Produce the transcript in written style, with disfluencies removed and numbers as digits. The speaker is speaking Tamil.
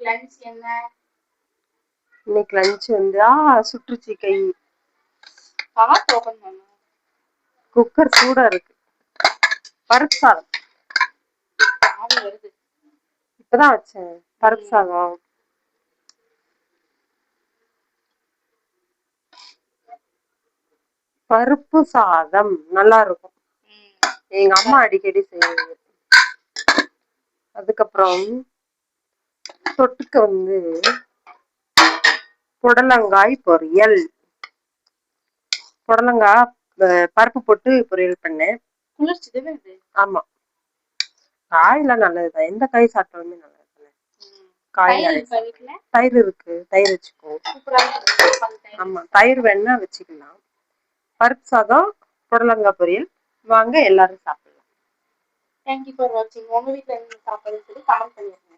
இன்னைக்கு லஞ்ச் என்ன? இன்னைக்கு லஞ்ச் வந்து சுற்றுச்சி கை. காத்து ஓபன் பண்ணு. குக்கர் சூடா இருக்கு. பருப்பு சாதம். ஆவி வருது. இப்பதான் வச்சேன் பருப்பு சாதம். பருப்பு சாதம் நல்லா இருக்கும். எங்க அம்மா அடிக்கடி செய்வாங்க. அதுக்கப்புறம் தொட்டுக்க வந்து புடலங்காய் பொரியல். புடலங்காய் பருப்பு போட்டு பொரியல் பண்ணேன். ஆமா, காய்ல நல்லதுதான். எந்த காய் சாப்பிட்டாலுமே நல்லது. காய் தயிர் இருக்கு, தயிர் வச்சுக்கோ. ஆமா, தயிர் வேணா வச்சுக்கலாம். பருப்பு சாதம், புடலங்காய் பொரியல். வாங்க எல்லாரும் சாப்பிடலாம். Thank you for watching. உங்க வீட்ல என்ன சாப்பாடு கமெண்ட் பண்ணுங்க.